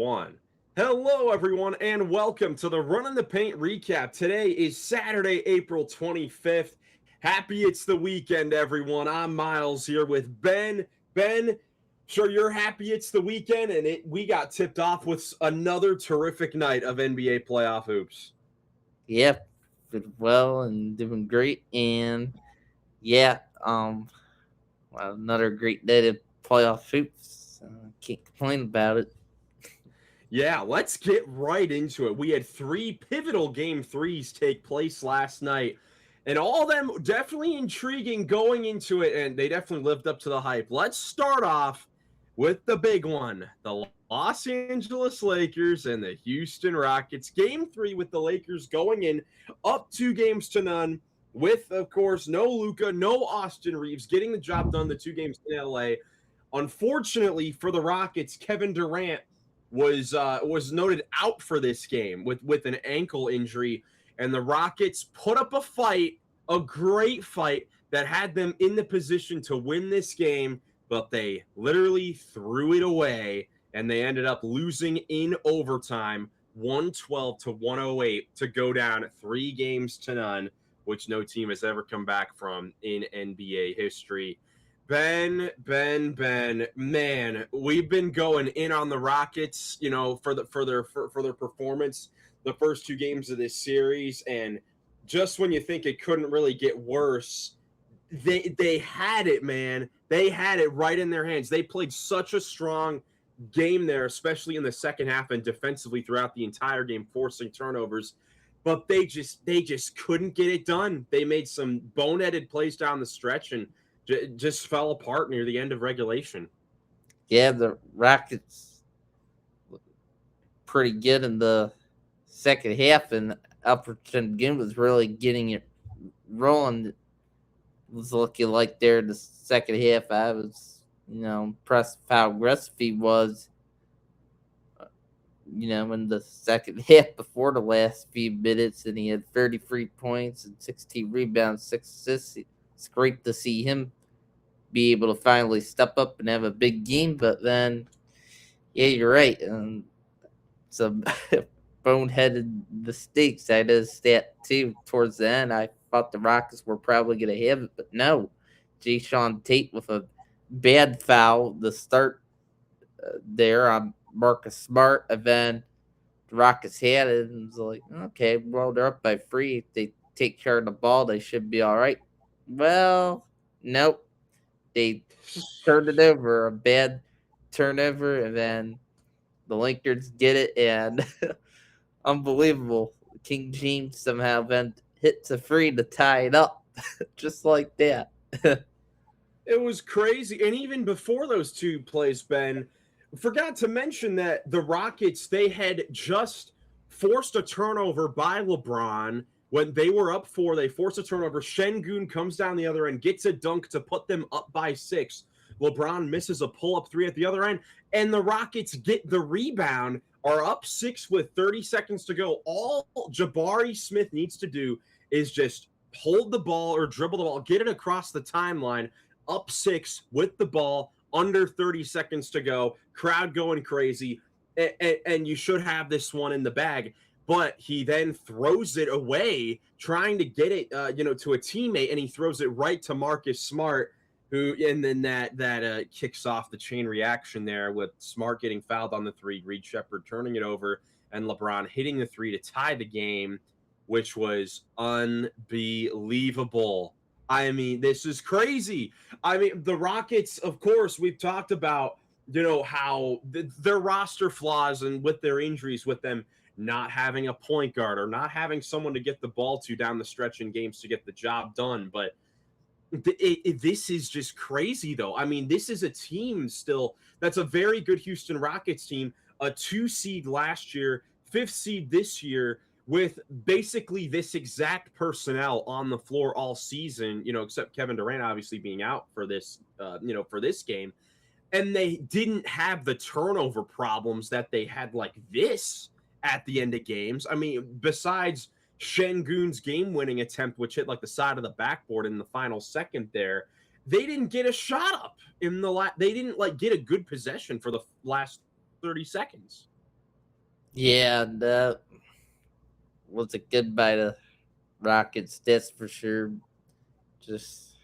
one. Hello, everyone, and welcome to the Run in the Paint recap. Today is Saturday, April 25th. Happy it's the weekend, everyone. I'm Miles here with Ben. Ben, sure you're happy it's the weekend, and we got tipped off with another terrific night of NBA playoff hoops. Yep, did well and doing great, and yeah, well, another great day of playoff hoops. Can't complain about it. Yeah, let's get right into it. We had three pivotal game threes take place last night, and all of them definitely intriguing going into it, and they definitely lived up to the hype. Let's start off with the big one, the Los Angeles Lakers and the Houston Rockets. Game three with the Lakers going in up 2-0 with, of course, no Luka, no Austin Reeves getting the job done the 2 games in LA. Unfortunately for the Rockets, Kevin Durant was noted out for this game with an ankle injury, and the Rockets put up a fight, a great fight that had them in the position to win this game, but they literally threw it away, and they ended up losing in overtime, 112 to 108, to go down 3 games to none, which no team has ever come back from in NBA history. Ben, man, we've been going in on the Rockets, for their performance the first 2 games of this series, and just when you think it couldn't really get worse, they had it, man. They had it right in their hands. They played such a strong game there, especially in the second half and defensively throughout the entire game, forcing turnovers. But they just couldn't get it done. They made some boneheaded plays down the stretch and just fell apart near the end of regulation. Yeah, the Rockets looked pretty good in the second half, and Alperton game was really getting it rolling. It was looking like there in the second half. I was, impressed with how aggressive he was. In the second half before the last few minutes, and he had 33 points and 16 rebounds, 6 assists. It's great to see him be able to finally step up and have a big game. But then, yeah, you're right. Some boneheaded mistakes. I noticed that too towards the end. I thought the Rockets were probably going to have it, but no. Jay Sean Tate with a bad foul to start there on Marcus Smart, and then the Rockets had it, and it was like, okay, well, they're up by 3. If they take care of the ball, they should be all right. Well, nope. They turned it over, a bad turnover, and then the Lakers get it, and unbelievable. King James somehow then hits a free to tie it up, just like that. It was crazy. And even before those two plays, Ben, forgot to mention that the Rockets, they had just forced a turnover by LeBron when they were up 4. They forced a turnover. Şengün comes down the other end, gets a dunk to put them up by 6. LeBron misses a pull-up 3 at the other end, and the Rockets get the rebound, are up 6 with 30 seconds to go. All Jabari Smith needs to do is just hold the ball or dribble the ball, get it across the timeline, up 6 with the ball, under 30 seconds to go, crowd going crazy, and you should have this one in the bag. But he then throws it away, trying to get it, to a teammate, and he throws it right to Marcus Smart, and then that kicks off the chain reaction there with Smart getting fouled on the 3, Reed Shepherd turning it over, and LeBron hitting the 3 to tie the game, which was unbelievable. I mean, this is crazy. I mean, the Rockets, of course, we've talked about, how their roster flaws and with their injuries, with them not having a point guard or not having someone to get the ball to down the stretch in games to get the job done. But this is just crazy, though. I mean, this is a team still that's a very good Houston Rockets team, a 2 seed last year, 5th seed this year, with basically this exact personnel on the floor all season, except Kevin Durant obviously being out for this, for this game. And they didn't have the turnover problems that they had like this at the end of games. I mean, besides Şengün's game-winning attempt, which hit like the side of the backboard in the final second there, they didn't get a shot up in the they didn't like get a good possession for the last 30 seconds. Yeah, that was a goodbye to Rockets, that's for sure. Just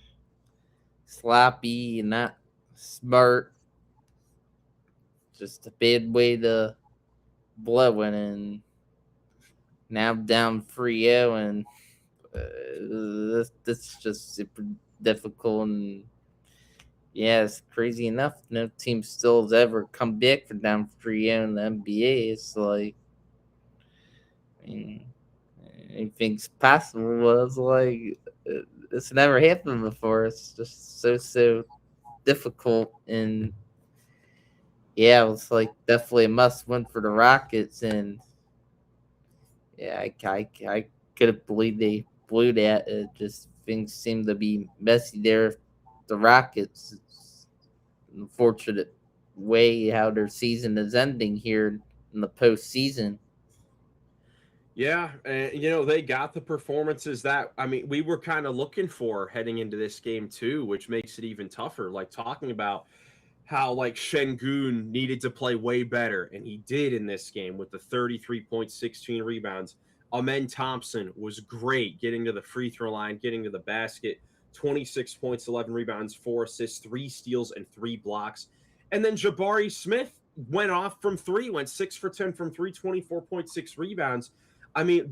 sloppy and not smart. Just a bad way to blow it. And now down 3-0, and this is just super difficult. And yeah, it's crazy enough. No team still has ever come back from down 3-0 in the NBA. It's like, I mean, anything's possible. But it's like, it's never happened before. It's just so difficult. And yeah, it was like definitely a must win for the Rockets. And yeah, I couldn't believe they blew that. It just things seem to be messy there. The Rockets, it's an unfortunate way how their season is ending here in the postseason. Yeah, and they got the performances that we were kind of looking for heading into this game too, which makes it even tougher. Like talking about how like Şengün needed to play way better, and he did in this game with the 33 points, 16 rebounds. Amen Thompson was great getting to the free throw line, getting to the basket, 26 points, 11 rebounds, 4 assists, 3 steals, and 3 blocks. And then Jabari Smith went off from three, went 6 for 10 from three, 24.6 rebounds.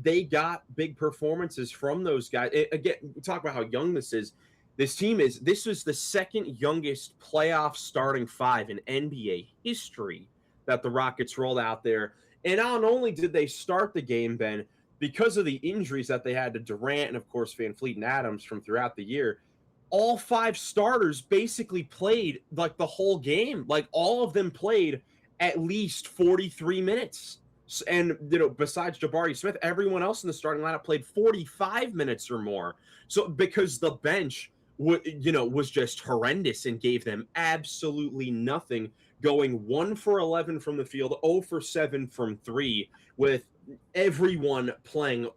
They got big performances from those guys. Again, we talk about how young this is. This was the second youngest playoff starting five in NBA history that the Rockets rolled out there. And not only did they start the game, Ben, because of the injuries that they had to Durant and, of course, Van Fleet and Adams from throughout the year, all 5 starters basically played like the whole game. Like all of them played at least 43 minutes. And, besides Jabari Smith, everyone else in the starting lineup played 45 minutes or more. So because the bench was just horrendous and gave them absolutely nothing, going 1 for 11 from the field, 0 for 7 from 3, with everyone playing,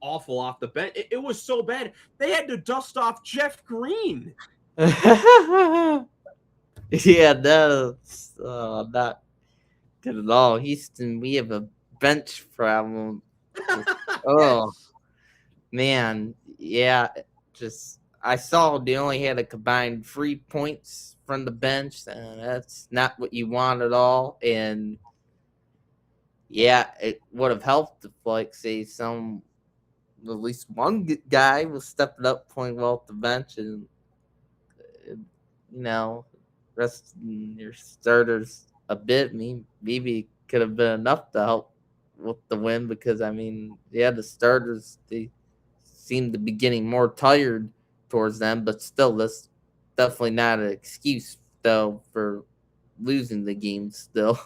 awful off the bench. It was so bad. They had to dust off Jeff Green. Yeah, that's not good at all. Houston, we have a bench problem. Oh man, yeah. Just I saw they only had a combined 3 points from the bench, and that's not what you want at all. And yeah, it would have helped if, like, say, at least one guy was stepping up, playing well at the bench, and uh, you know, resting your starters a bit. Maybe it could have been enough to help with the win, because yeah, the starters, they seem to be getting more tired towards them, but still, that's definitely not an excuse though for losing the game still.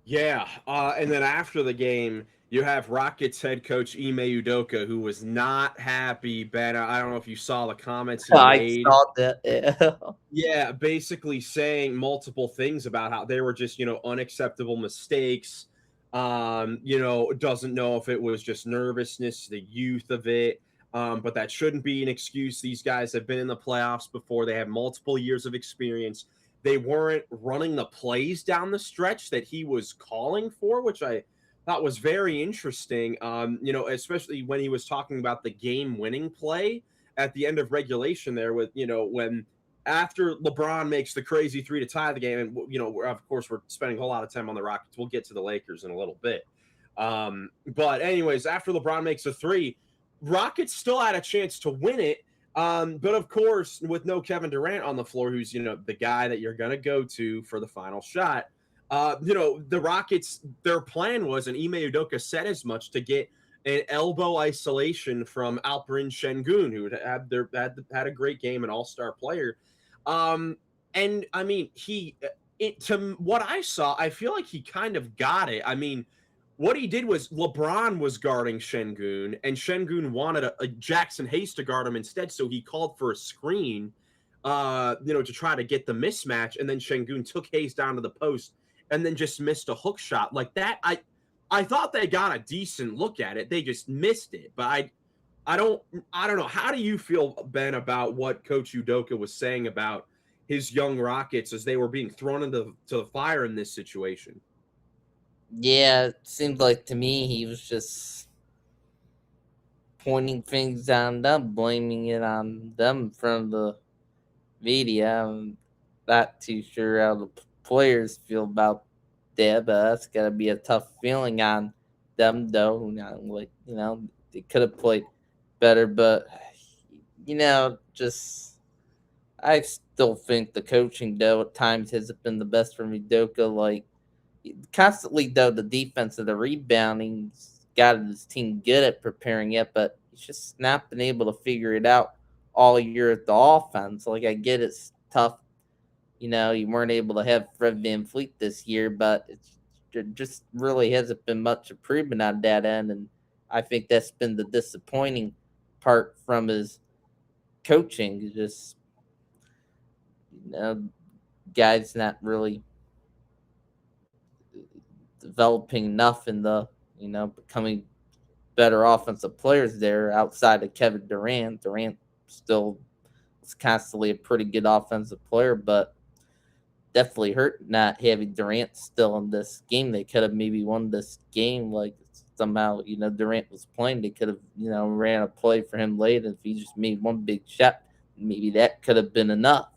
Yeah, and then after the game, you have Rockets head coach Ime Udoka, who was not happy. Ben, I don't know if you saw the comments he I made. saw that. Yeah. Yeah, basically saying multiple things about how they were just, unacceptable mistakes. Doesn't know if it was just nervousness, the youth of it. But that shouldn't be an excuse. These guys have been in the playoffs before. They have multiple years of experience. They weren't running the plays down the stretch that he was calling for, which I thought was very interesting. Especially when he was talking about the game-winning play at the end of regulation there with, when after LeBron makes the crazy three to tie the game, and of course we're spending a whole lot of time on the Rockets. We'll get to the Lakers in a little bit. But anyways, after LeBron makes a three, Rockets still had a chance to win it. But of course, with no Kevin Durant on the floor, who's the guy that you're gonna go to for the final shot. The Rockets, their plan was, and Ime Udoka said as much, to get an elbow isolation from Alperen Şengün, who had a great game, an all-star player. And to what I saw, I feel like he kind of got it. What he did was LeBron was guarding Şengün, and Şengün wanted a Jackson Hayes to guard him instead, so he called for a screen, to try to get the mismatch, and then Şengün took Hayes down to the post and then just missed a hook shot like that. I thought they got a decent look at it. They just missed it. But I don't know. How do you feel, Ben, about what Coach Udoka was saying about his young Rockets as they were being thrown into the fire in this situation? Yeah, it seemed like to me he was just pointing things on them, blaming it on them in front of the media. I'm not too sure how the players feel about that, but that's gotta be a tough feeling on them, though. They could have played better, but just I still think the coaching, though, at times hasn't been the best for Udoka. Like constantly, though, the defense and the rebounding's got his team good at preparing it, but he's just not been able to figure it out all year at the offense. Like I get it's tough, you weren't able to have Fred Van Fleet this year, but it just really hasn't been much improvement on that end, and I think that's been the disappointing part from his coaching. Just you know, guys not really developing enough in the becoming better offensive players there outside of Kevin Durant. Durant still is constantly a pretty good offensive player, but definitely hurt not having Durant still in this game. They could have maybe won this game like somehow, Durant was playing. They could have, ran a play for him late. And if he just made one big shot, maybe that could have been enough.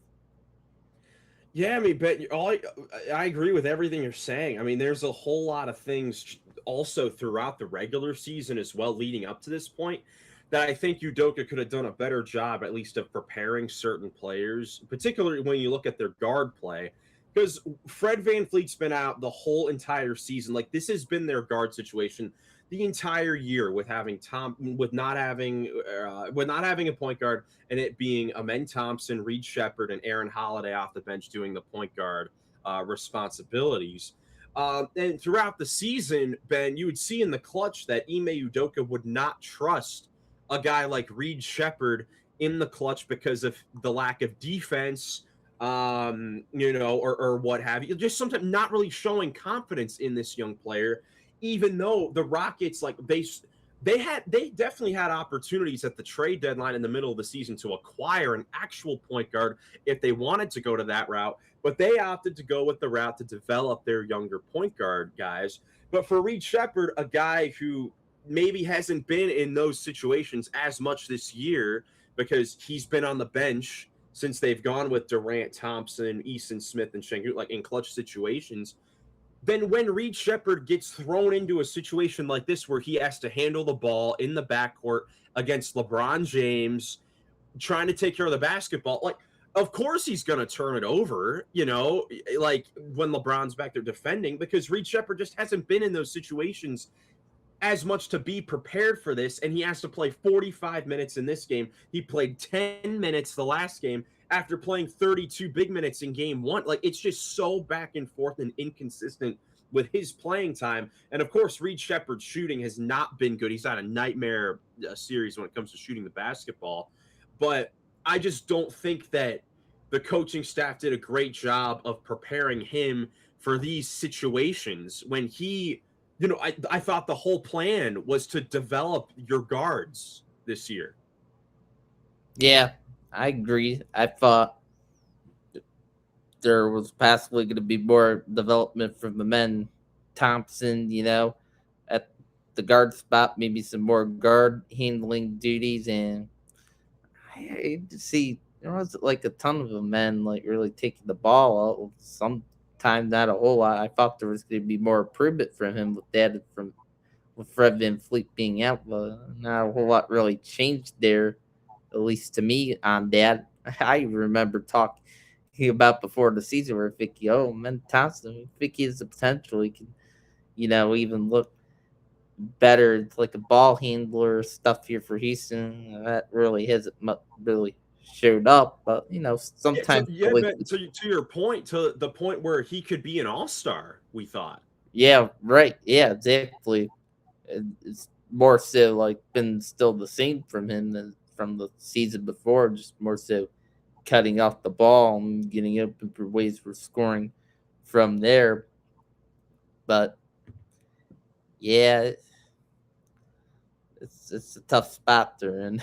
Yeah, I mean, but I agree with everything you're saying. I mean, there's a whole lot of things also throughout the regular season as well, leading up to this point, that I think Udoka could have done a better job, at least, of preparing certain players, particularly when you look at their guard play. Because Fred Van Fleet's been out the whole entire season. Like, this has been their guard situation the entire year with having with not having a point guard, and it being Amen Thompson, Reed Shepherd, and Aaron Holiday off the bench doing the point guard responsibilities. And throughout the season, Ben, you would see in the clutch that Ime Udoka would not trust a guy like Reed Shepherd in the clutch because of the lack of defense, or what have you. Just sometimes not really showing confidence in this young player, even though the Rockets, like they definitely had opportunities at the trade deadline in the middle of the season to acquire an actual point guard if they wanted to go to that route, but they opted to go with the route to develop their younger point guard guys. But for Reed Shepherd, a guy who maybe hasn't been in those situations as much this year because he's been on the bench since they've gone with Durant, Thompson, Easton Smith, and Şengün, like in clutch situations. Then when Reed Shepherd gets thrown into a situation like this where he has to handle the ball in the backcourt against LeBron James, trying to take care of the basketball, like, of course he's going to turn it over, like when LeBron's back there defending, because Reed Shepherd just hasn't been in those situations as much to be prepared for this, and he has to play 45 minutes in this game. He played 10 minutes the last game after playing 32 big minutes in game one. Like, it's just so back and forth and inconsistent with his playing time. And of course, Reed Shepherd's shooting has not been good. He's had a nightmare series when it comes to shooting the basketball. But I just don't think that the coaching staff did a great job of preparing him for these situations when I thought the whole plan was to develop your guards this year. Yeah, I agree. I thought there was possibly going to be more development from the men. Thompson, at the guard spot, maybe some more guard handling duties. And I see there was like a ton of the men like really taking the ball out. Sometimes not a whole lot. I thought there was going to be more improvement from him with that with Fred Van Fleet being out, but not a whole lot really changed there, at least to me on that. I remember talking about before the season where Vicky, oh man, Thompson, Vicky has the potential. He can, even look better. It's like a ball handler stuff here for Houston. That really hasn't really showed up, but sometimes like, but to your point, to the point where he could be an all-star, we thought. yeah, right, yeah, exactly. It's more so like been still the same from him than from the season before, just more so cutting off the ball and getting open for ways for scoring from there. But yeah, it's a tough spot they're in.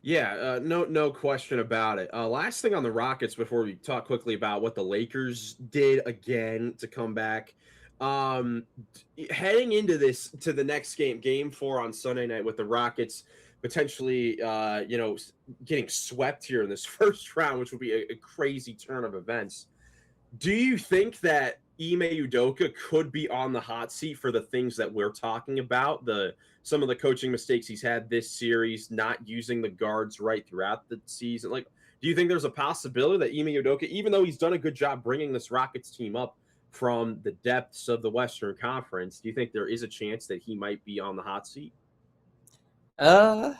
Yeah, no question about it. Last thing on the Rockets before we talk quickly about what the Lakers did again to come back. Heading into the next game 4 on Sunday night with the Rockets potentially, getting swept here in this first round, which would be a crazy turn of events. Do you think that Ime Udoka could be on the hot seat for the things that we're talking about? Some of the coaching mistakes he's had this series, not using the guards right throughout the season. Like, do you think there's a possibility that Ime Udoka, even though he's done a good job bringing this Rockets team up from the depths of the Western Conference, do you think there is a chance that he might be on the hot seat? That's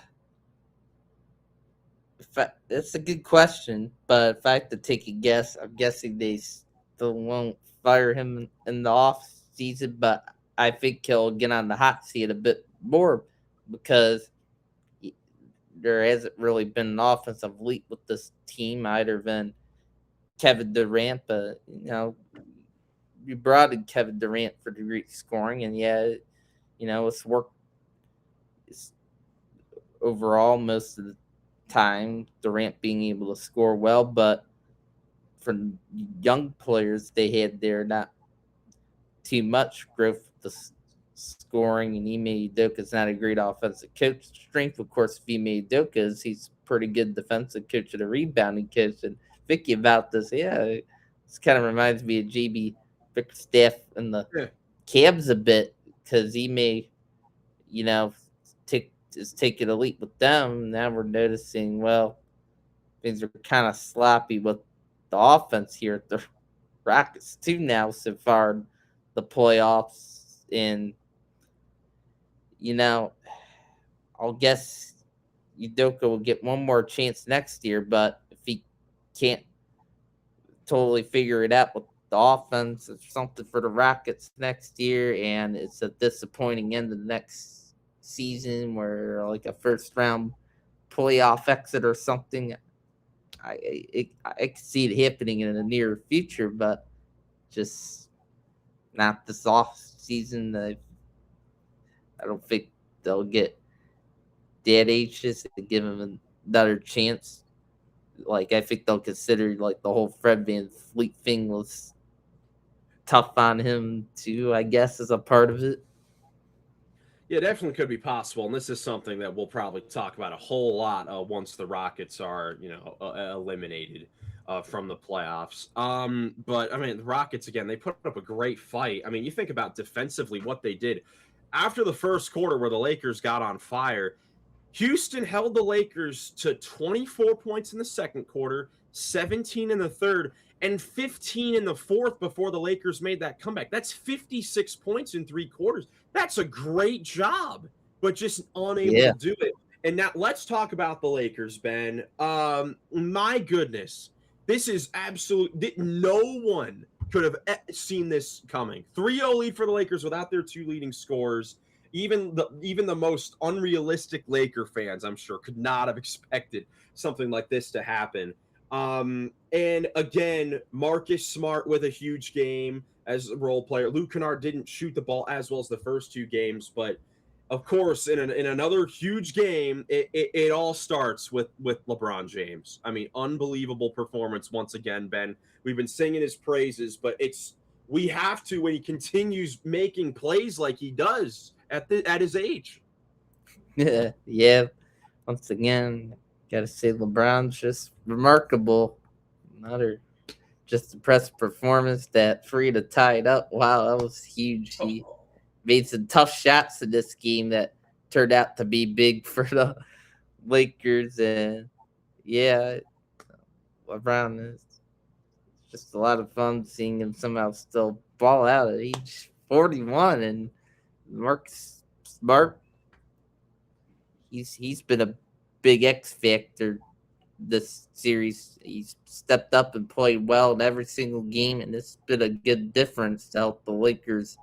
a good question, but if I have to take a guess, I'm guessing they still won't fire him in the off season, but I think he'll get on the hot seat a bit more because there hasn't really been an offensive leap with this team either than Kevin Durant, but you brought in Kevin Durant for the great scoring, and it's worked. It's overall most of the time Durant being able to score well, but for young players they had there, not too much growth with the scoring, and Ime Udoka's not a great offensive coach. Strength, of course, of Ime Udoka is he's pretty good defensive coach and a rebounding coach. And Vicky about this, this kind of reminds me of JB Bickerstaff and the Cavs a bit because Ime, is taking a leap with them. Now we're noticing, things are kind of sloppy with the offense here at the Rockets too now so far in the playoffs. And, I'll guess Udoka will get one more chance next year, but if he can't totally figure it out with the offense, it's something for the Rockets next year, and it's a disappointing end of the next season where like a first round playoff exit or something. I could see it happening in the near future, but just not this off season. I don't think they'll get dead ages to give him another chance. Like, I think they'll consider like the whole Fred VanVleet thing was tough on him too, I guess, as a part of it. Yeah, definitely could be possible, and this is something that we'll probably talk about a whole lot once the Rockets are, eliminated from the playoffs. But I mean, the Rockets again, they put up a great fight. I mean, you think about defensively what they did after the first quarter, where the Lakers got on fire. Houston held the Lakers to 24 points in the second quarter, 17 in the third, and 15 in the fourth before the Lakers made that comeback. That's 56 points in 3 quarters. That's a great job, but just unable to do it. And now let's talk about the Lakers, Ben. My goodness, this is absolute. No one could have seen this coming. 3-0 lead for the Lakers without their 2 leading scorers. Even the most unrealistic Laker fans, I'm sure, could not have expected something like this to happen. And again, Marcus Smart with a huge game as a role player. Luke Kennard didn't shoot the ball as well as the first 2 games, but of course, in another huge game, it all starts with LeBron James. I mean, unbelievable performance once again, Ben. We've been singing his praises, but we have to when he continues making plays like he does at his age. Yeah. Once again, gotta say LeBron's just remarkable. Another just impressive performance. That free to tie it up. Wow, that was huge. He made some tough shots in this game that turned out to be big for the Lakers. And LeBron is just a lot of fun seeing him somehow still ball out at age 41. And Marcus Smart, he's been a big X factor this series. He's stepped up and played well in every single game, and it's been a good difference to help the Lakers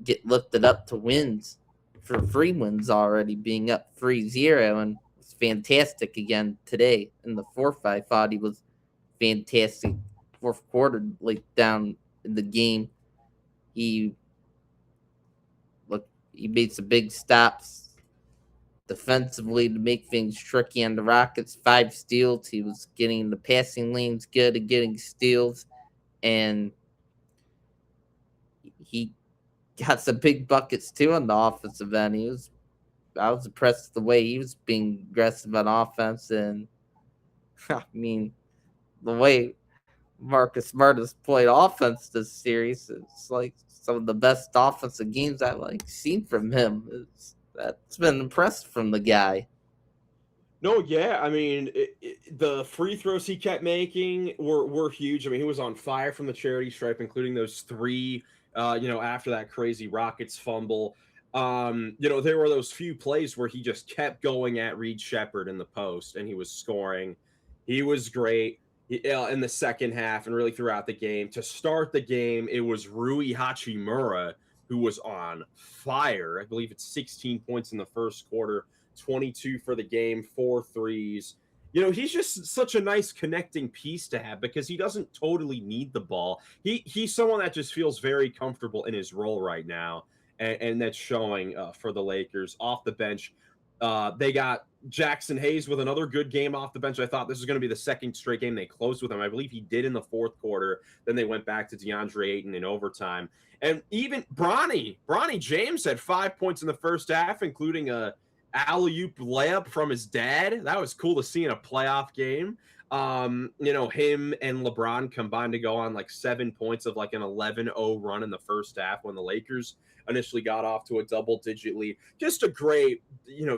get lifted up to wins for 3 wins already, being up 3-0, and it's fantastic again today in the fourth. I thought he was fantastic. Fourth quarter, late down in the game, he made some big stops defensively to make things tricky on the Rockets. 5 steals. He was getting the passing lanes good at getting steals, and he got some big buckets too on the offensive end. I was impressed with the way he was being aggressive on offense, and I mean the way Marcus Smart has played offense this series. It's like some of the best offensive games I've seen from him. That's been impressive from the guy. No, yeah, I mean the free throws he kept making were huge. I mean, he was on fire from the charity stripe, including those three. After that crazy Rockets fumble, there were those few plays where he just kept going at Reed Shepherd in the post, and he was scoring. He was great in the second half and really throughout the game. To start the game, it was Rui Hachimura who was on fire. I believe it's 16 points in the first quarter. 22 for the game, 4 threes. He's just such a nice connecting piece to have because he doesn't totally need the ball. He's someone that just feels very comfortable in his role right now, and that's showing for the Lakers. Off the bench, they got Jackson Hayes with another good game off the bench. I thought this was going to be the second straight game they closed with him. I believe he did in the fourth quarter. Then they went back to DeAndre Ayton in overtime. And even Bronny James had 5 points in the first half, including a alley-oop layup from his dad. That was cool to see in a playoff game. Him and LeBron combined to go on 7 points of an 11-0 run in the first half when the Lakers initially got off to a double-digit lead. Just a great,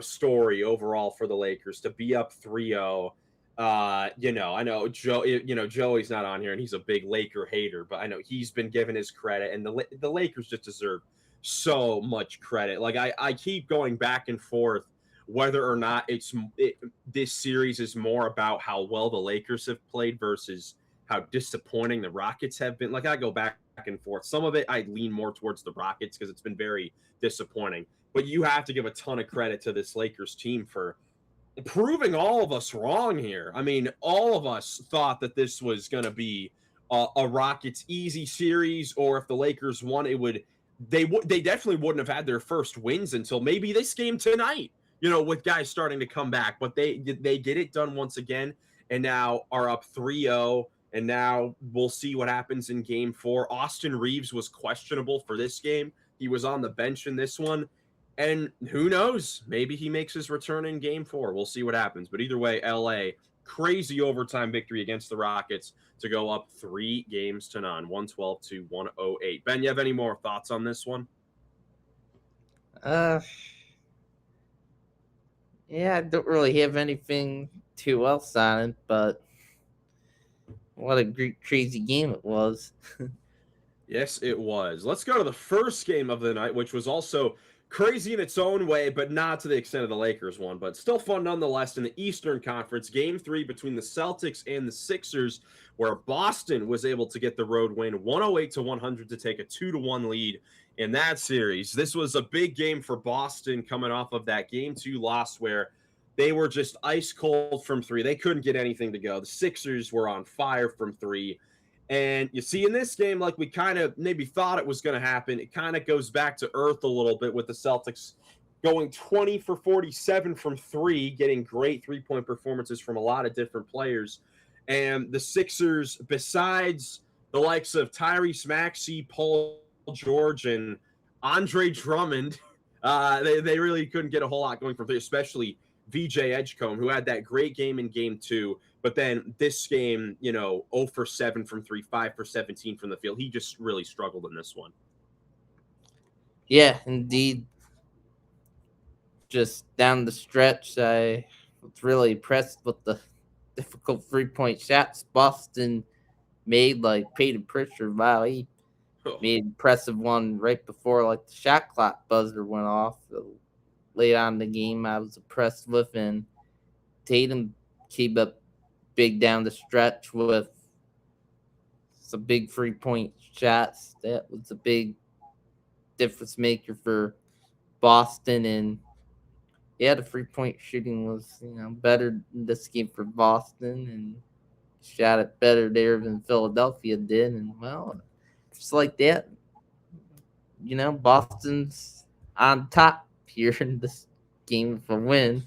story overall for the Lakers to be up 3-0. I know Joey's not on here and he's a big Laker hater, but I know he's been given his credit, and the Lakers just deserve so much credit. I keep going back and forth whether or not this series is more about how well the Lakers have played versus how disappointing the Rockets have been. I go back and forth. Some of it I lean more towards the Rockets because it's been very disappointing. But you have to give a ton of credit to this Lakers team for proving all of us wrong here. I mean, all of us thought that this was going to be a Rockets easy series, or if the Lakers won, they definitely wouldn't have had their first wins until maybe this game tonight, with guys starting to come back. But they get it done once again, and now are up 3-0, and now we'll see what happens in game 4. Austin Reeves was questionable for this game. He was on the bench in this one, and who knows? Maybe he makes his return in game 4. We'll see what happens. But either way, LA, crazy overtime victory against the Rockets to go up 3-0, 112-108. Ben, you have any more thoughts on this one? Yeah, I don't really have anything too else on it, but what a great, crazy game it was. Yes, it was. Let's go to the first game of the night, which was also crazy in its own way, but not to the extent of the Lakers one, but still fun nonetheless. In the Eastern Conference, game 3 between the Celtics and the Sixers, where Boston was able to get the road win 108-100 to take a 2-1 lead in that series. This was a big game for Boston coming off of that game 2 loss where they were just ice cold from 3. They couldn't get anything to go. The Sixers were on fire from 3. And you see in this game, we kind of maybe thought it was going to happen, it kind of goes back to earth a little bit with the Celtics going 20 for 47 from 3, getting great three-point performances from a lot of different players. And the Sixers, besides the likes of Tyrese Maxey, Paul George, and Andre Drummond, they really couldn't get a whole lot going from 3, especially VJ Edgecombe, who had that great game in game 2. But then this game, 0 for 7 from 3, 5 for 17 from the field. He just really struggled in this one. Yeah, indeed. Just down the stretch, I was really impressed with the difficult 3-point shots Boston made, Peyton Pritchard. Wow, he made an impressive one right before the shot clock buzzer went off. Late on in the game, I was impressed with, and Tatum came up big down the stretch with some big 3-point shots. That was a big difference maker for Boston. And yeah, the 3-point shooting was better in this game for Boston, and shot it better there than Philadelphia did. And well, just like that, Boston's on top here in this game for win.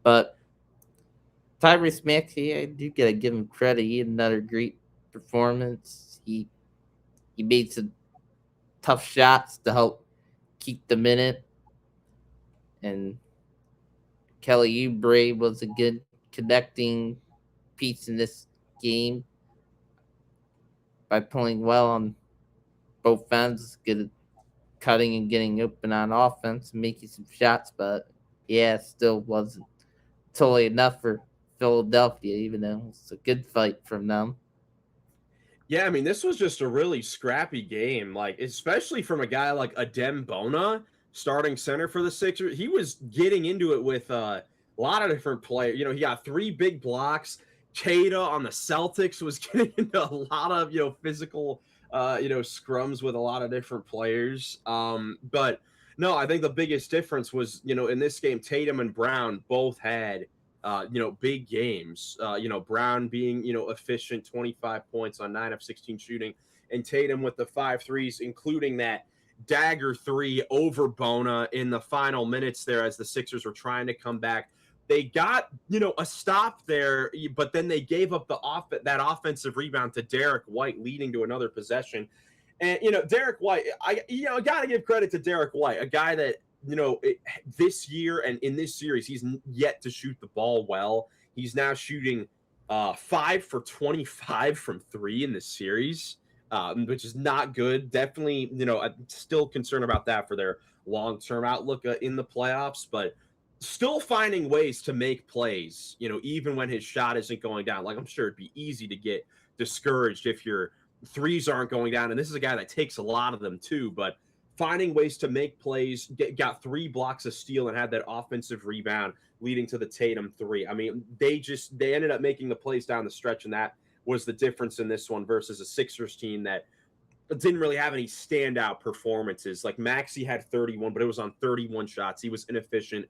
But Tyrese Maxey, I do gotta give him credit. He had another great performance. He made some tough shots to help keep them in it. And Kelly Oubre was a good connecting piece in this game by playing well on both ends, good at cutting and getting open on offense and making some shots. But yeah, it still wasn't totally enough for Philadelphia, even though it's a good fight from them. Yeah, I mean, this was just a really scrappy game, like especially from a guy like Adem Bona, starting center for the Sixers. He was getting into it with a lot of different players. He got 3 big blocks. Kada on the Celtics was getting into a lot of physical scrums with a lot of different players. But no, I think the biggest difference was in this game, Tatum and Brown both had big games. Brown being, efficient, 25 points on 9 of 16 shooting, and Tatum with the 5 threes, including that dagger 3 over Bona in the final minutes there as the Sixers were trying to come back. They got, a stop there, but then they gave up that offensive rebound to Derek White, leading to another possession. And, Derek White, I got to give credit to Derek White, a guy that, this year and in this series, he's yet to shoot the ball well. He's now shooting 5 for 25 from 3 in this series, which is not good. Definitely, I'm still concerned about that for their long-term outlook in the playoffs, but still finding ways to make plays, even when his shot isn't going down. Like, I'm sure it'd be easy to get discouraged if your threes aren't going down. And this is a guy that takes a lot of them too, but finding ways to make plays, got 3 blocks of steal and had that offensive rebound leading to the Tatum 3. I mean, they ended up making the plays down the stretch, and that was the difference in this one versus a Sixers team that didn't really have any standout performances. Like Maxey had 31, but it was on 31 shots. He was inefficient.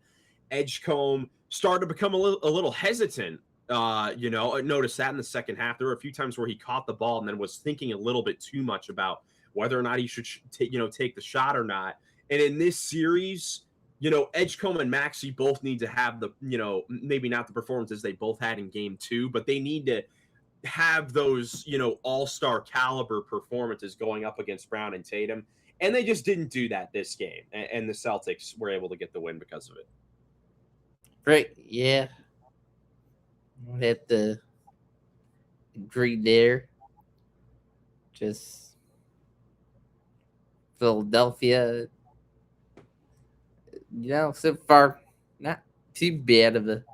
Edgecombe started to become a little hesitant. I noticed that in the second half. There were a few times where he caught the ball and then was thinking a little bit too much about whether or not he should take the shot or not. And in this series, Edgecombe and Maxey both need to have the, maybe not the performances they both had in game 2, but they need to have those, all-star caliber performances going up against Brown and Tatum. And they just didn't do that this game. And the Celtics were able to get the win because of it. Right, yeah. I have to agree there. Just Philadelphia, so far not too bad of a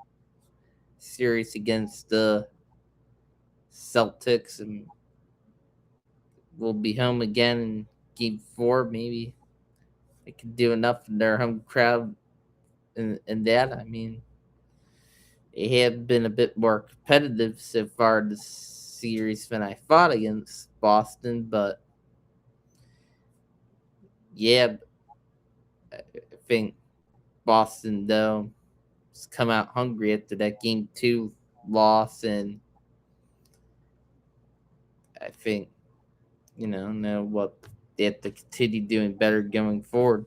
series against the Celtics, and we'll be home again in game 4. Maybe they can do enough in their home crowd and that. I mean, they have been a bit more competitive so far this series than I thought against Boston, but yeah, I think Boston, though, has come out hungry after that game 2 loss, and I think, know what they have to continue doing better going forward.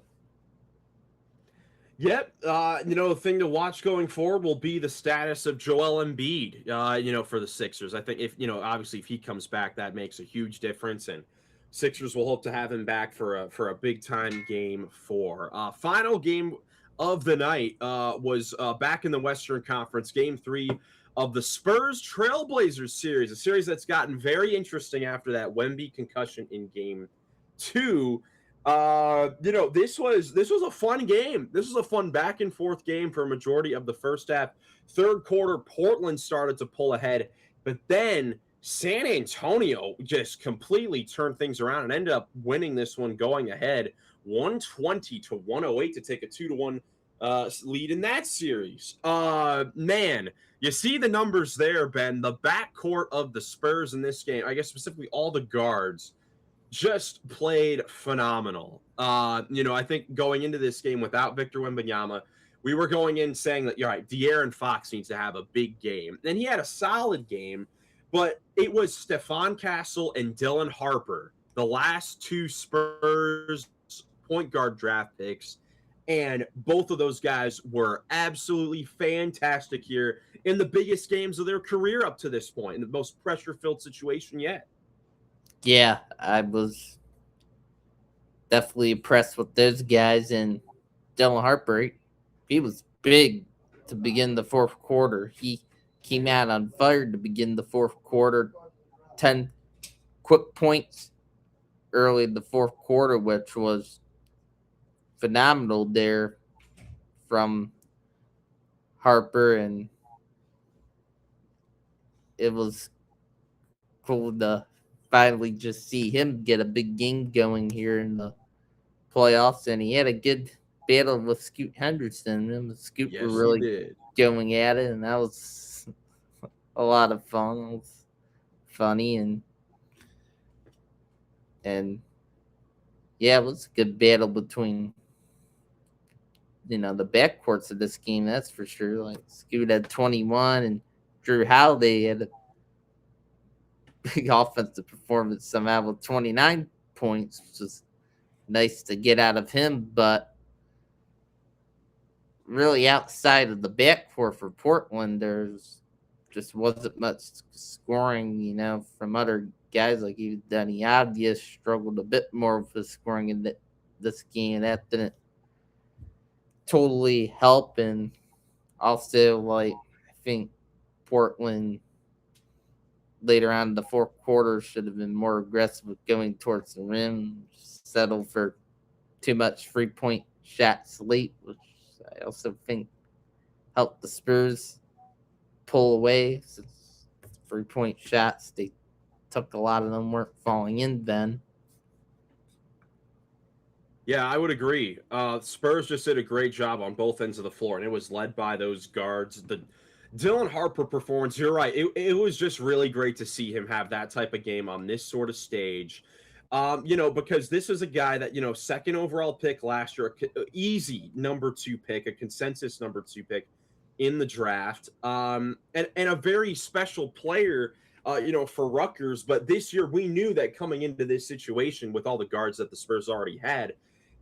Yep. The thing to watch going forward will be the status of Joel Embiid, for the Sixers. I think if obviously if he comes back, that makes a huge difference, and Sixers will hope to have him back for a big time game 4. Final game of the night was back in the Western Conference, game 3 of the Spurs Trailblazers series, a series that's gotten very interesting after that Wemby concussion in game 2. This was a fun game. This was a fun back and forth game for a majority of the first half. Third quarter, Portland started to pull ahead, but then San Antonio just completely turned things around and ended up winning this one, going ahead 120-108 to take a 2-1 lead in that series. Man, you see the numbers there, Ben. The backcourt of the Spurs in this game, I guess specifically all the guards, just played phenomenal. I think going into this game without Victor Wembanyama, we were going in saying that, all right, De'Aaron Fox needs to have a big game. And he had a solid game, but it was Stephon Castle and Dylan Harper, the last 2 Spurs point guard draft picks. And both of those guys were absolutely fantastic here in the biggest games of their career up to this point, in the most pressure-filled situation yet. Yeah, I was definitely impressed with those guys. And Dylan Harper, he was big to begin the fourth quarter. He came out on fire to begin the fourth quarter. 10 quick points early in the fourth quarter, which was phenomenal there from Harper. And it was cool to finally just see him get a big game going here in the playoffs. And he had a good battle with Scoot Henderson. Him and Scoot were Yes, he really did. going at it, and that was a lot of fun. It was funny, and yeah, it was a good battle between the backcourts of this game. That's for sure. Like Scoot had 21, and Drew Holiday had a big offensive performance somehow with 29 points, which is nice to get out of him. But really, outside of the backcourt for Portland, there's just wasn't much scoring, from other guys. Like even Danny Avdia struggled a bit more with his scoring in this game. That didn't totally help. And also, like, I think Portland later on in the fourth quarter should have been more aggressive with going towards the rim, settled for too much 3-point shots late, which I also think helped the Spurs pull away. Since 3-point shots, they took a lot of them weren't falling in then. Yeah, I would agree. Spurs just did a great job on both ends of the floor, and it was led by those guards. The Dylan Harper performance, you're right. It was just really great to see him have that type of game on this sort of stage. Because this is a guy that, second overall pick last year, easy number 2 pick, a consensus number 2 pick in the draft, and a very special player, for Rutgers. But this year, we knew that coming into this situation with all the guards that the Spurs already had,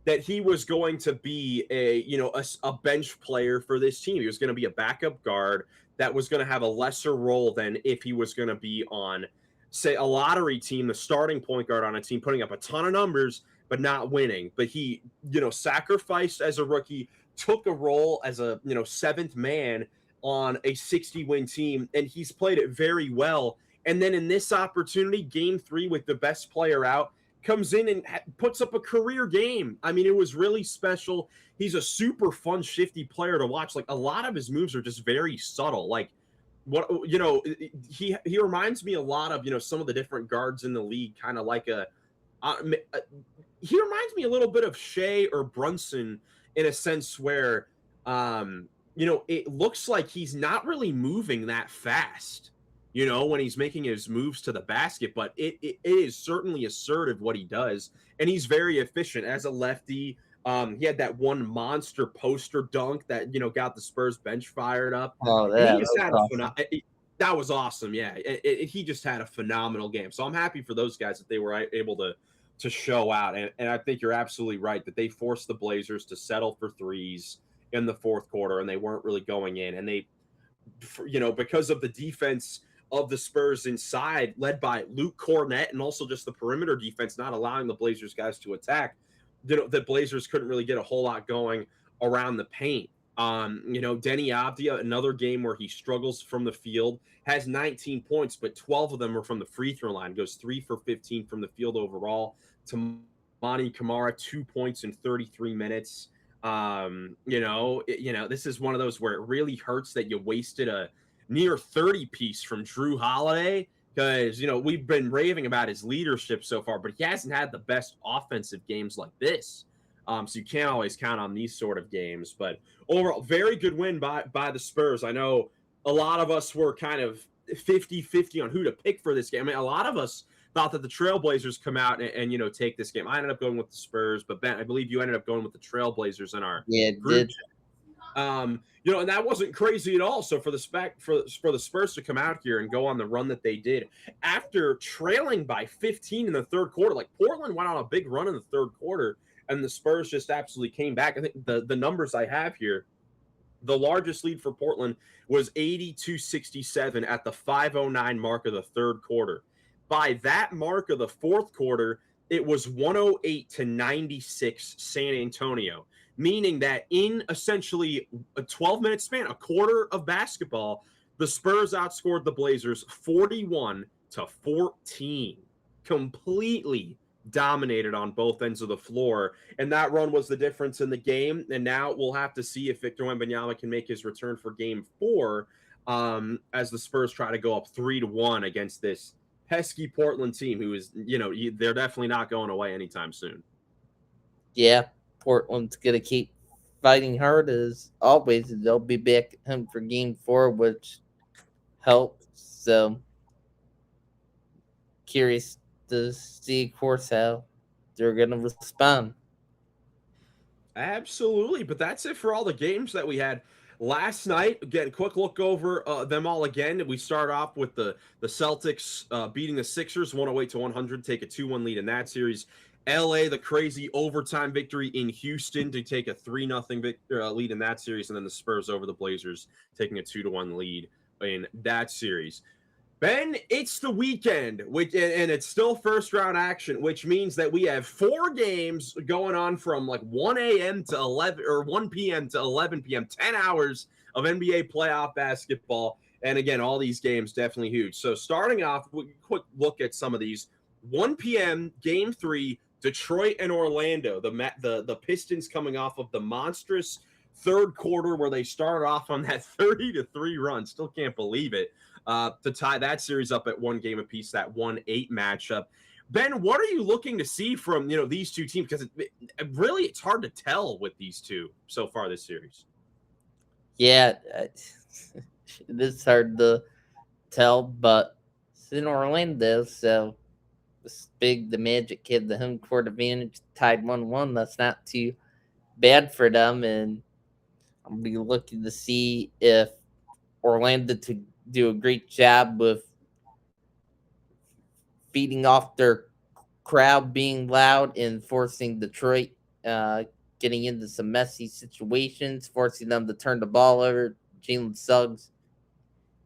that he was going to be a bench player for this team. He was going to be a backup guard that was going to have a lesser role than if he was going to be on, say, a lottery team, the starting point guard on a team, putting up a ton of numbers, but not winning. But he, sacrificed as a rookie, took a role as a, seventh man on a 60-win team, and he's played it very well. And then in this opportunity, game 3 with the best player out, comes in and puts up a career game. I mean, it was really special. He's a super fun, shifty player to watch. Like, a lot of his moves are just very subtle. Like, he reminds me a lot of, some of the different guards in the league, kind of like he reminds me a little bit of Shea or Brunson in a sense where, it looks like he's not really moving that fast, when he's making his moves to the basket, but it is certainly assertive what he does. And he's very efficient as a lefty. He had that one monster poster dunk that, got the Spurs bench fired up. Oh, And yeah, he just had awesome. that was awesome. Yeah. He just had a phenomenal game. So I'm happy for those guys that they were able to show out. And I think you're absolutely right that they forced the Blazers to settle for threes in the fourth quarter, and they weren't really going in. And they, because of the defense of the Spurs inside, led by Luke Cornett, and also just the perimeter defense not allowing the Blazers guys to attack, the Blazers couldn't really get a whole lot going around the paint. Denny Avdia, another game where he struggles from the field, has 19 points, but 12 of them are from the free throw line, goes 3 for 15 from the field overall. Monty Kamara, 2 points in 33 minutes. This is one of those where it really hurts that you wasted a near 30 piece from Drew Holiday, because, we've been raving about his leadership so far, but he hasn't had the best offensive games like this. So you can't always count on these sort of games. But overall, very good win by the Spurs. I know a lot of us were kind of 50-50 on who to pick for this game. I mean, a lot of us thought that the Trailblazers come out and take this game. I ended up going with the Spurs, but Ben, I believe you ended up going with the Trailblazers in our group. And that wasn't crazy at all. So for the Spurs to come out here and go on the run that they did after trailing by 15 in the third quarter, like Portland went on a big run in the third quarter, and the Spurs just absolutely came back. I think the numbers I have here, the largest lead for Portland was 82-67 at the 5:09 mark of the third quarter. By that mark of the fourth quarter, it was 108-96 San Antonio, meaning that in essentially a 12-minute span, a quarter of basketball, the Spurs outscored the Blazers 41-14. Completely dominated on both ends of the floor, and that run was the difference in the game. And now we'll have to see if Victor Wembanyama can make his return for Game 4, as the Spurs try to go up 3-1 against this pesky Portland team, who is, they're definitely not going away anytime soon. Yeah, Portland's gonna keep fighting hard as always. They'll be back home for Game 4, which helps. So curious to see, of course, how they're gonna respond. Absolutely, but that's it for all the games that we had last night. Again, quick look over them all again. We start off with the Celtics beating the Sixers 108-100, take a 2-1 lead in that series. LA, the crazy overtime victory in Houston to take a 3-0 lead in that series, and then the Spurs over the Blazers taking a 2-1 lead in that series. Ben, it's the weekend, and it's still first round action, which means that we have 4 games going on from like 1 a.m. to 11 or 1 p.m. to 11 p.m. 10 hours of NBA playoff basketball, and again, all these games definitely huge. So starting off, quick look at some of these. 1 p.m. Game 3, Detroit and Orlando. The Pistons coming off of the monstrous third quarter where they started off on that 30-3 run. Still can't believe it. To tie that series up at 1 game apiece, that 1-8 matchup. Ben, what are you looking to see from these two teams? Because really, it's hard to tell with these two so far this series. Yeah, it is hard to tell, but it's in Orlando, so it's big. The Magic had the home court advantage, tied 1-1. That's not too bad for them, and I'm be looking to see if Orlando to do a great job with feeding off their crowd being loud and forcing Detroit getting into some messy situations, forcing them to turn the ball over. Jalen Suggs,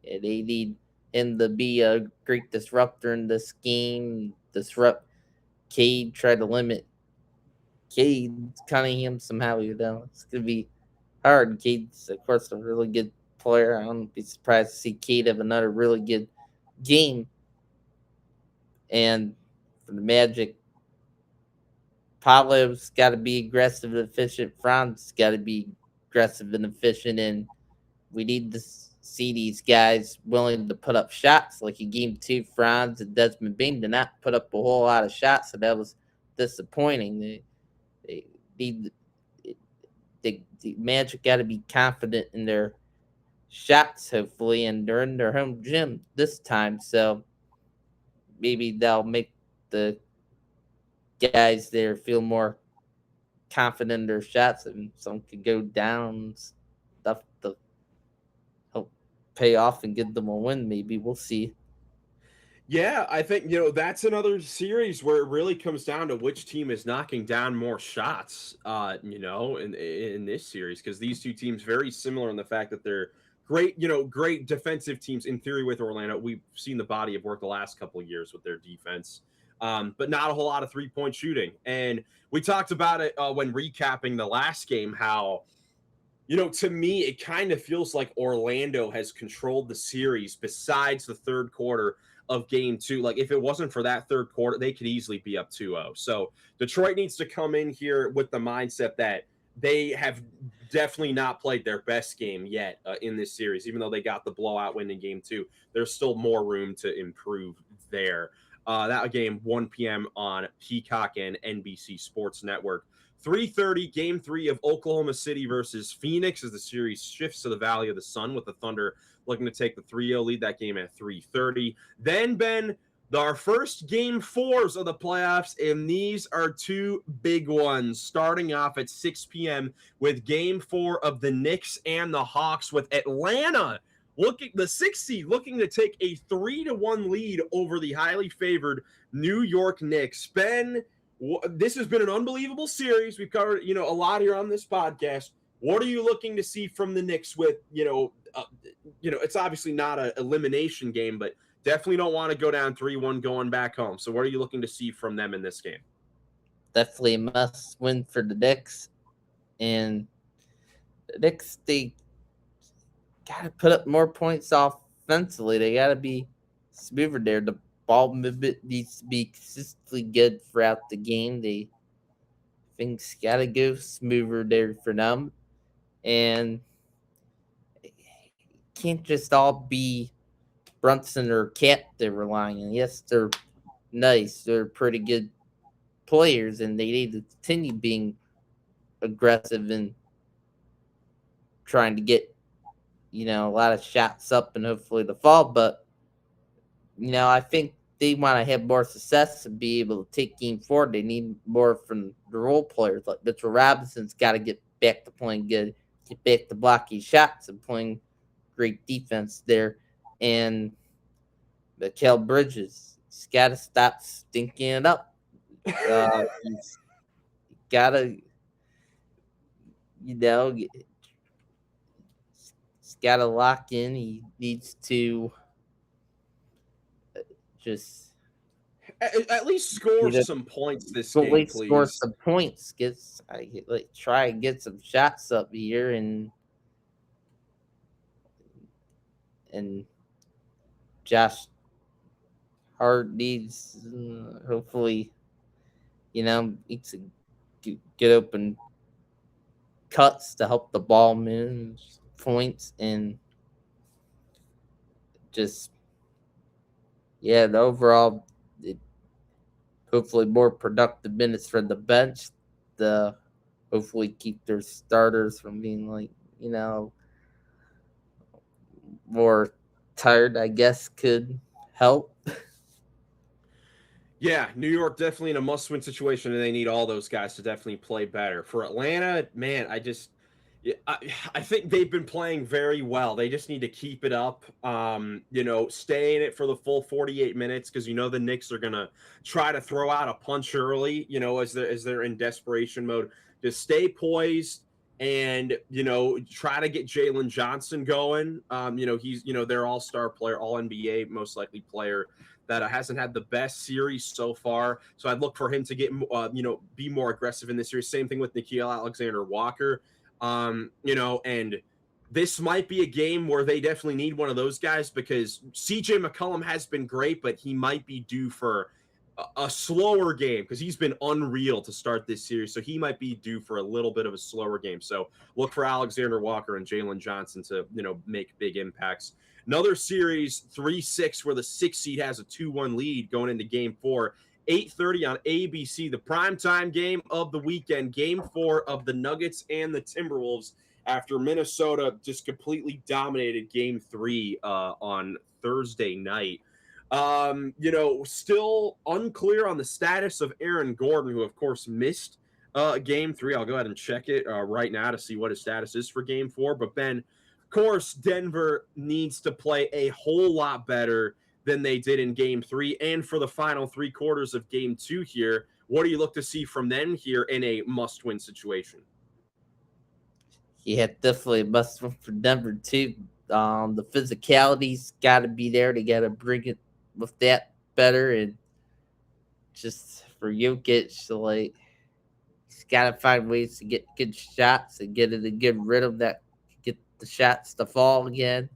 they need him to be a great disruptor in this game, disrupt Cade, try to limit Cade Cunningham somehow. It's going to be hard. Cade's, of course, a really good player. I wouldn't be surprised to see Cade have another really good game. And for the Magic, Paolo's got to be aggressive and efficient. Franz's got to be aggressive and efficient. And we need to see these guys willing to put up shots. Like in Game 2, Franz and Desmond Bain did not put up a whole lot of shots, so that was disappointing. They need the Magic got to be confident in their shots, hopefully, and they're in their home gym this time, so maybe they'll make the guys there feel more confident in their shots, and some could go down, stuff to help pay off and get them a win. Maybe we'll see. Yeah, I think that's another series where it really comes down to which team is knocking down more shots. In this series, because these two teams very similar in the fact that they're great, great defensive teams in theory. With Orlando, we've seen the body of work the last couple of years with their defense, but not a whole lot of 3-point shooting. And we talked about it when recapping the last game, how to me, it kind of feels like Orlando has controlled the series besides the third quarter of Game 2. Like, if it wasn't for that third quarter, they could easily be up 2-0. So Detroit needs to come in here with the mindset that they have definitely not played their best game yet in this series. Even though they got the blowout win in Game 2, there's still more room to improve there. That game, 1 p.m. on Peacock and NBC Sports Network. 3:30, Game 3 of Oklahoma City versus Phoenix as the series shifts to the Valley of the Sun, with the Thunder looking to take the 3-0 lead. That game at 3:30. Then, Ben, our first Game 4s of the playoffs, and these are two big ones, starting off at 6 p.m. with Game 4 of the Knicks and the Hawks, with Atlanta the 6th seed looking to take a 3-1 lead over the highly favored New York Knicks. Ben, this has been an unbelievable series. We've covered, a lot here on this podcast. What are you looking to see from the Knicks with, it's obviously not an elimination game, but definitely don't want to go down 3-1 going back home. So what are you looking to see from them in this game? definitely a must win for the Knicks. And the Knicks, they got to put up more points offensively. They got to be smoother there. The ball movement needs to be consistently good throughout the game. Things got to go smoother there for them. And it can't just all be Brunson or Cat they're relying on. Yes, they're nice. They're pretty good players, and they need to continue being aggressive and trying to get, a lot of shots up and hopefully to fall. But, I think they want to have more success and be able to take game forward. They need more from the role players. Like Mitchell Robinson's got to get back to playing good, get back to blocking shots and playing great defense there. And Mikal Bridges, he's got to stop stinking it up. He's got to, he's got to lock in. He needs to just at least score some points this at game, least please. score some points. Try and get some shots up here, and Josh Hart needs hopefully, needs to get open cuts to help the ball move points and just the overall hopefully more productive minutes from the bench to hopefully keep their starters from being more tired, I guess, could help. Yeah, New York definitely in a must-win situation, and they need all those guys to definitely play better. For Atlanta, man, I think they've been playing very well. They just need to keep it up. Stay in it for the full 48 minutes because the Knicks are gonna try to throw out a punch early. As they're in desperation mode. Just stay poised and try to get Jalen Johnson going. He's their all-star player, all NBA most likely player that hasn't had the best series so far. So I'd look for him to get be more aggressive in this series. Same thing with Nickeil Alexander-Walker. And this might be a game where they definitely need one of those guys because CJ McCollum has been great, but he might be due for a slower game because he's been unreal to start this series. So he might be due for a little bit of a slower game. So look for Alexander Walker and Jalen Johnson to, make big impacts. Another series, 3-6, where the 6th seed has a 2-1 lead going into game 4. 8:30 on ABC, the primetime game of the weekend, game 4 of the Nuggets and the Timberwolves after Minnesota just completely dominated game 3 on Thursday night. Still unclear on the status of Aaron Gordon, who, of course, missed game 3. I'll go ahead and check it right now to see what his status is for game 4. But, Ben, of course, Denver needs to play a whole lot better than they did in game 3 and for the final 3 quarters of game 2 here. What do you look to see from them here in a must-win situation? Yeah, definitely a must-win for Denver, too. The physicality's got to be there. They got to bring it with that better. And just for Jokic to, he's got to find ways to get good shots and get in a good rhythm that get the shots to fall again.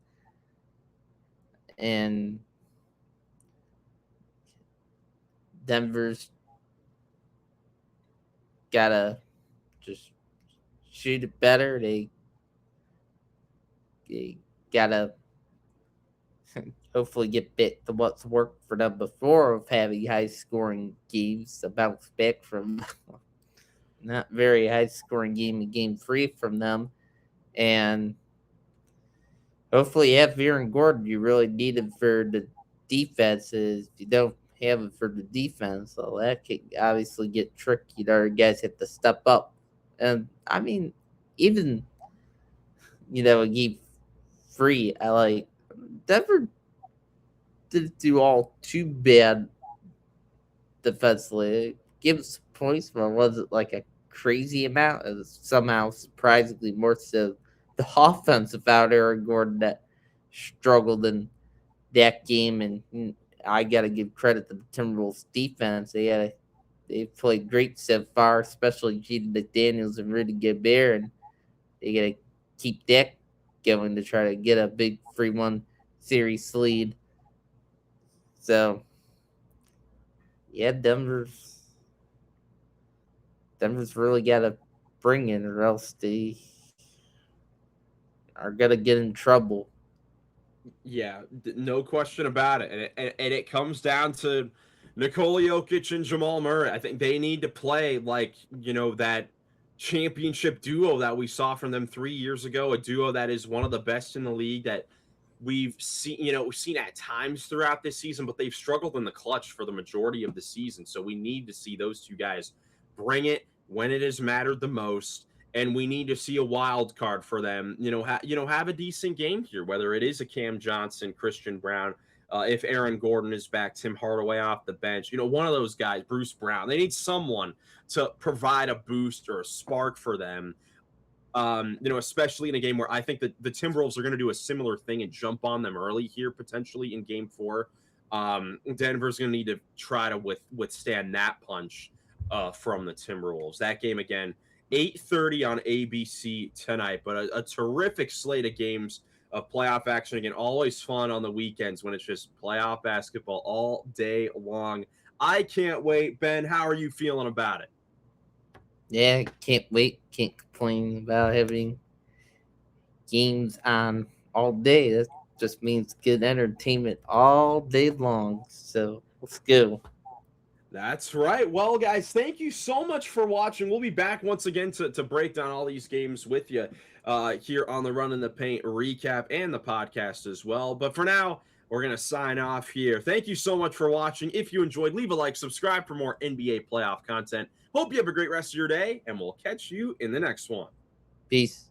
And Denver's gotta just shoot it better. They gotta hopefully get back to what's worked for them before of having high scoring games to bounce back from not very high scoring game in game 3 from them. And hopefully you have Aaron Gordon. You really need him for the defenses. You don't have it for the defense, so that could obviously get tricky. Other guys have to step up. And I mean, even game 3, I like Denver didn't do all too bad defensively. Give us points, but wasn't like a crazy amount. It was somehow surprisingly more so the offense without Aaron Gordon that struggled in that game. And I got to give credit to the Timberwolves defense. They They've played great so far, especially Jaden McDaniels and Rudy Gobert, and they got to keep that going to try to get a big 3-1 series lead. So, yeah, Denver's really got to bring it, or else they are gonna get in trouble. Yeah, no question about it. And it comes down to Nikola Jokic and Jamal Murray. I think they need to play like, that championship duo that we saw from them 3 years ago, a duo that is one of the best in the league that we've seen at times throughout this season, but they've struggled in the clutch for the majority of the season. So we need to see those two guys bring it when it has mattered the most. And we need to see a wild card for them. Have a decent game here, whether it is a Cam Johnson, Christian Brown, if Aaron Gordon is back, Tim Hardaway off the bench. One of those guys, Bruce Brown. They need someone to provide a boost or a spark for them. Especially in a game where I think that the Timberwolves are going to do a similar thing and jump on them early here, potentially in Game 4. Denver's going to need to try to withstand that punch from the Timberwolves. That game again. 8:30 on ABC tonight, but a terrific slate of games of playoff action. Again, always fun on the weekends when it's just playoff basketball all day long. I can't wait. Ben, how are you feeling about it? Yeah, can't wait. Can't complain about having games on all day. That just means good entertainment all day long. So let's go. That's right. Well, guys, thank you so much for watching. We'll be back once again to break down all these games with you here on the Run in the Paint recap and the podcast as well. But for now, we're going to sign off here. Thank you so much for watching. If you enjoyed, leave a like, subscribe for more NBA playoff content. Hope you have a great rest of your day, and we'll catch you in the next one. Peace.